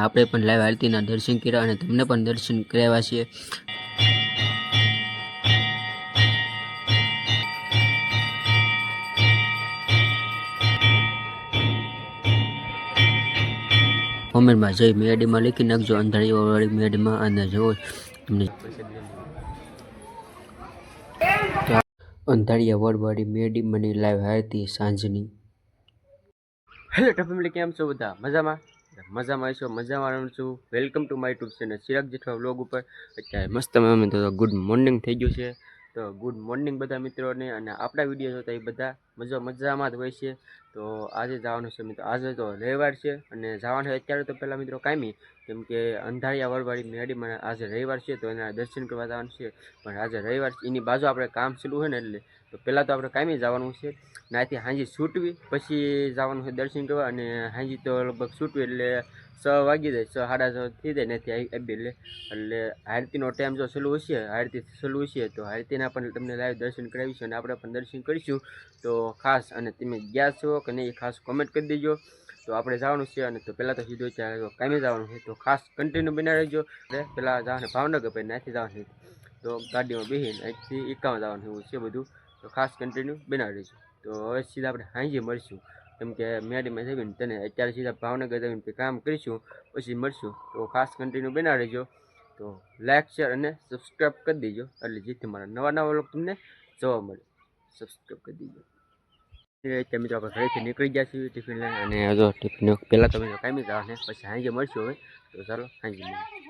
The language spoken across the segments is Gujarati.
આપણે પણ લાઈવ આરતીના દર્શન કર્યા અને તમને પણ દર્શન કરાવ્યા છે। કોમેન્ટમાં જય મેડીમાં લખી નાખજો, અંધારીવાળી મેડીમાં, અને જો તમને અંધારિયા વડવાળી મેડીમાંની લાઈવ આરતી સાંજની। હેલો ફેમિલી, કેમ છો બધા? મજામાં છો? મજામાં છું। Welcome to my YouTube channel Chirag Jethwa vlog ઉપર। અત્યારે મસ્ત અમે તો ગુડ મોર્નિંગ થઈ ગયું છે, તો ગુડ મોર્નિંગ બધા મિત્રોને। અને આપણા વિડીયો જોતા એ બધા મજામાં જ હોય છે। તો આજે જવાનું છે મિત્રો, આજે તો રવિવાર છે અને જવાનું છે અત્યારે તો પહેલાં મિત્રો કાયમી, કેમ કે અંધારિયા વડવાળી મેડીમાં આજે રવિવાર છે તો એના દર્શન કરવા જવાનું છે। પણ આજે રવિવાર છે, એની બાજુ આપણે કામ ચાલુ હોય ને, એટલે તો પહેલાં તો આપણે કાયમી જવાનું છે। નાથી હાંજી છૂટવી પછી જવાનું છે દર્શન કરવા, અને હાંજી તો લગભગ છૂટવી એટલે 6 વાગી જાય, 6 સાડા 6 થઈ જાય નથી આવી એટલે આરતીનો ટાઈમ જો ચાલુ હશે, આરતી ચાલુ હશે તો આરતીના પણ તમને લાઈવ દર્શન કરાવીશું અને આપણે પણ દર્શન કરીશું। તો ખાસ, અને તમે ગયા છો કે નહીં ખાસ કોમેન્ટ કરી દેજો। તો આપણે જવાનું છે, અને તો પહેલાં તો સીધું કાયમી જવાનું છે, તો ખાસ કન્ટિન્યુ બના રહેજો। પહેલાં જવાનું ભાવનગર, પછી ત્યાંથી જવાનું તો ગાડીમાં બેસીને અહીંથી એકામાં જવાનું એવું છે બધું, તો ખાસ કન્ટિન્યુ બનાવી રહેજો। તો હવે સીધા આપણે હાંજે મળશું, કેમ કે મેડીમાં જઈને તને અત્યારે સીધા ભાવનગર જઈને કામ કરીશું પછી મળશું। તો ખાસ કન્ટિન્યુ બનાવી રહેજો। તો લાઈક, શેર અને સબસ્ક્રાઈબ કરી દેજો, એટલે જેથી મારા નવા વ્લોગ તમને જોવા મળે। સબસ્ક્રાઈબ કરી દેજો। મિત્રો આપણે ઘરેથી નીકળી ગયા છીએ ટિફિન લઈને, અને જો ટિફિન પહેલાં તમે કાયમી જવાનું પછી હાંજે મળશું હવે। તો ચાલો હાંજે મળીએ।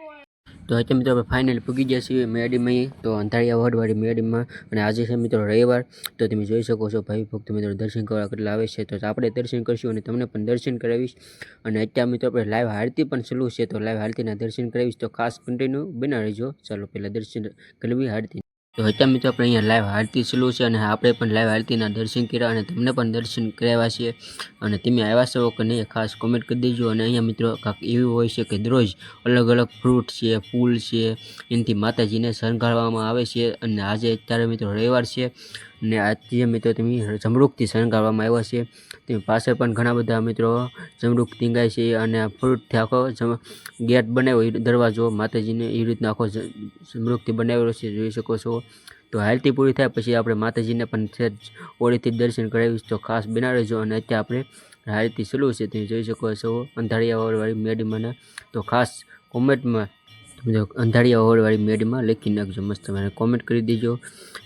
તો અત્યારે મિત્રો આપણે ફાઇનલી પૂગી ગયા છીએ મેડીમાં, તો અંધારિયા વડવાળી મેડીમાં, અને આજે છે મિત્રો રવિવાર। તો તમે જોઈ શકો છો ભાઈ ભક્ત મિત્રો દર્શન કરવા કેટલા આવે છે, તો આપણે દર્શન કરીશું અને તમને પણ દર્શન કરાવીશ। અને અત્યારે મિત્રો આપણે લાઈવ આરતી પણ ચાલુ છે, તો લાઈવ આરતીના દર્શન કરાવીશ, તો ખાસ કન્ટિન્યુ બના રહેજો। ચાલો પહેલાં દર્શન કરવી આરતી। તો અત્યારે મિત્રો આપણે અહીંયા લાઈવ આરતી ચાલુ છે, અને આપણે પણ લાઈવ આરતીના દર્શન કર્યા અને તમને પણ દર્શન કરાવ્યા છે। અને તમે આવ્યા છો કે નહીં ખાસ કોમેન્ટ કરી દેજો। અને અહીંયા મિત્રો કાંક એવું હોય છે કે દરરોજ અલગ અલગ ફ્રૂટ છે, ફૂલ છે, એનાથી માતાજીને શણગારવામાં આવે છે। અને આજે અત્યારે મિત્રો રવિવાર છે, અને આજે મિત્રો તમે જમરૂખથી શણગારવામાં આવ્યા છે। તમે પાસે પણ ઘણા બધા મિત્રો જમરૂખ ટીંગાય છે, અને ફ્રૂટથી આખો ગેટ બનાવ્યો, દરવાજો માતાજીને એ રીતના આખો જમરૂખથી બનાવેલો છે, જોઈ શકો છો। તો આરતી પૂરી થાય પછી આપણે માતાજીને પણ ઓળીથી દર્શન કરાવીશ, તો ખાસ બના રહેજો। અને અત્યારે આપણે આરતી ચાલુ છે, તમે જોઈ શકો છો અંધારિયાવાળી મેડીમાંના, તો ખાસ કોમેન્ટમાં અંધારિયા વડવાળી મેડીમાં લખી નાખજો, મસ્ત મને કોમેન્ટ કરી દેજો।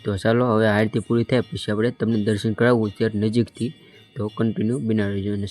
તો ચાલો હવે આરતી પૂરી થાય પછી આપણે તમને દર્શન કરાવવું ત્યારે નજીકથી, તો કન્ટિન્યુ બના રહેજો અને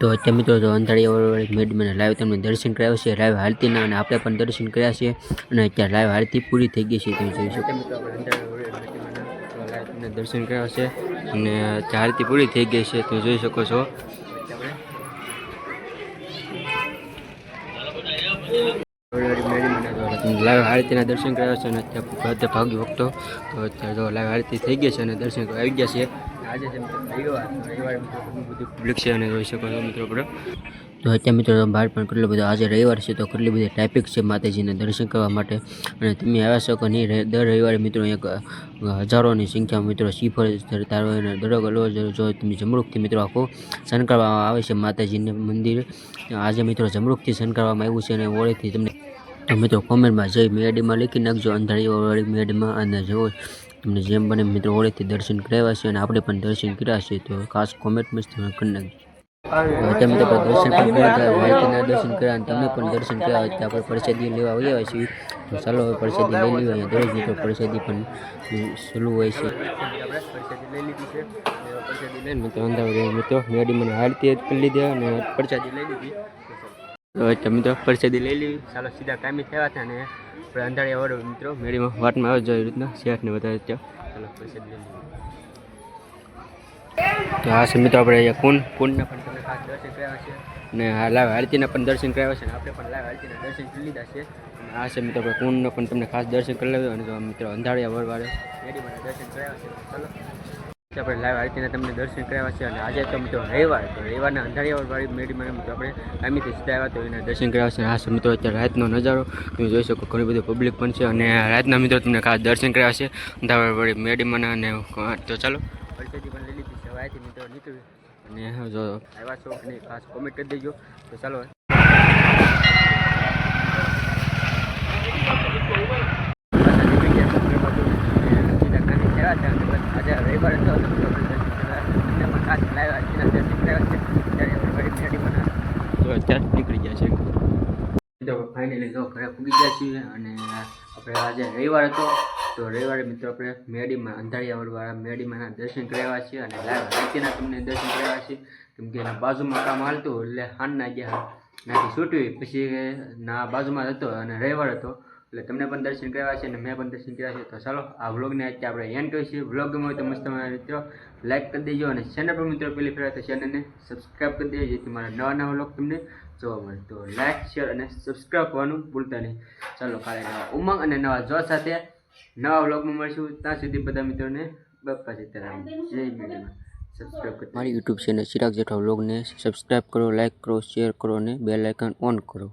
તો અત્યારે મિત્રો જો અંધારિયાવાળી મેડમને લાઈવ તમને દર્શન કરાવ્યા છે, લાઈવ હાલતીના, અને આપણે પણ દર્શન કર્યા છે. અને અત્યારે લાઈવ હાલતી પૂરી થઈ ગઈ છે. તમે જોઈ શકો મિત્રો આપણે લાઈવ તમને દર્શન કર્યા છે, અને હાલતી પૂરી થઈ ગઈ છે. તમે જોઈ શકો છો. લાઈવ આરતીના દર્શન કર્યા છે, અને અત્યારે ભાગ્ય ભક્તો તો અત્યારે જો લાઈવ આરતી થઈ ગઈ છે, અને દર્શન આવી ગયા છે. આજે છે રવિવાર મિત્રો ઘણું બધું પબ્લિક છે, અને જોઈ શકો છો મિત્રો આપણે. તો અત્યારે મિત્રો બહાર પણ કેટલો બધો આજે રવિવાર છે, તો કેટલી બધી ટ્રાફિક છે માતાજીને દર્શન કરવા માટે. અને તમે આવ્યા છો કે નહીં, દર રવિવારે મિત્રો એક હજારોની સંખ્યામાં મિત્રો શ્રીફળ ધરતા હોય, અને દરેક અલગ જો તમે જમરૂખથી મિત્રો આખું શણગારવામાં આવે છે માતાજીને મંદિર. આજે મિત્રો જમરૂખથી શણગારવામાં આવ્યું છે, અને ઓળીથી તમને તો મિત્રો કોમેન્ટમાં જય મેડીમાં લખી નાખજો, અંધારીવાળી મેડીમાં. અને જો તમને જેમ બને મિત્રો ઓળીથી દર્શન કરાવ્યા છે, અને આપણે પણ દર્શન કર્યા છે, તો ખાસ કોમેન્ટમાં જ તમે કરી નાખજો. તમે તો દર્શન પણ કર્યા, દર્શન કર્યા, અને તમે પણ દર્શન કર્યા હોય તો આપણે પ્રસાદી લેવા આવ્યા છીએ. તો ચાલો હવે પ્રસાદી લઈ લઈએ. અહીંયા દરરોજ મિત્રો પ્રસાદી પણ ચાલુ હોય છે. આપણે પ્રસાદી લઈ લીધી છે. પ્રસાદી લઈને મિત્રો અંધારી મિત્રો મેડી મને આરતી કરી લીધી, અને પ્રસાદી લઈ લીધી. તો મિત્રો પ્રસાદી લઈ લીધી. ચાલો સીધા કામી થયા હતા, અને આપણે અંધારિયાવાળો મિત્રો મેડીમાં વાટમાં આવે જાય રીતના શેઠને વધારે ત્યાં. ચાલો પ્રસાદી લઈ લીધી. તો આ છે મિત્રો આપણે અહીંયા કુંડના પણ તમને ખાસ દર્શન કર્યા છે, અને આ લાઈવ આરતીના પણ દર્શન કરાવ્યા છે, અને આપણે પણ લાઈવ આરતીના દર્શન કરી લીધા છે. અને આ છે મિત્રો આપણે કુંડના પણ તમને ખાસ દર્શન કરી લેવા, અને જો મિત્રો અંધારિયાવાળે મેડીમાં દર્શન કરાવ્યા છે. ચાલો આપણે લાઈવ આરતીના તમને દર્શન કરાવ્યા છે, અને આજે તો મિત્રો રવિવાર, તો રવિવારના અંધારિયાવાળી મેડીમાં મિત્રો આપણે આમીથી સીધા આવ્યા તો એના દર્શન કરાવ્યા છે. આ છે મિત્રો અત્યારે રાતનો નજારો તમે જોઈ શકો, ઘણી બધી પબ્લિક પણ છે, અને રાતના મિત્રો તમને ખાસ દર્શન કરાવ્યા છે અંધારિયાવાળી મેડીમાં. અને તો ચાલો પ્રસાદી પણ લઈ લીધી છે. હવે અહીંથી મિત્રો નીકળ્યું, અને જો આવ્યા છો કે નહીં ખાસ કોમેન્ટ કરી દેજો. તો ચાલો આજે રવિવાર હતો, ખાસ લાઈવ આરતીના દર્શન કર્યા છે. તો અત્યારે નીકળી ગયા છે. તો ફાઇનલી જો ઘરે પૂગી ગયા છીએ, અને આપણે આજે રવિવાર હતો, તો રવિવારે મિત્રો આપણે મેડીમાં અંધારિયાવાળા મેડીમાંના દર્શન કરાવ્યા છે, અને લાઈવ આરતીના તમને દર્શન કરાવ્યા છે. કેમ કે એના બાજુમાં કામ હાલતું એટલે હાનના ગયા નાથી છૂટવી, પછી ના બાજુમાં હતો, અને રવિવાર હતો એટલે તમને પણ દર્શન કરાવ્યા છે, અને મેં પણ દર્શન કર્યા છે. તો ચાલો આ વ્લોગને અત્યારે આપણે એન્ડ કરીએ છીએ. વ્લોગ ગમ્યો હોય તો મસ્ત મિત્રો લાઈક કરી દેજો, અને ચેનલ પર મિત્રો પહેલી ફેર તો ચેનલને સબસ્ક્રાઈબ કરી દેજો, જેથી મારા નવા વ્લોગ તમને જોવા મળે. તો લાઈક, શેર અને સબસ્ક્રાઈબ કરવાનું ભૂલતા નહીં. ચાલો કાલે નવા ઉમંગ અને નવા જોશ સાથે નવા વ્લોગમાં મળશું. ત્યાં સુધી બધા મિત્રોને બાપા સીતારામ, જય મેડીમાં. સબસ્ક્રાઈબ કરો મારી યુટ્યુબ ચેનલ ચિરાગ જેઠવા વ્લોગને સબસ્ક્રાઈબ કરો, લાઈક કરો, શેર કરો, અને બેલ આઇકન ઓન કરો.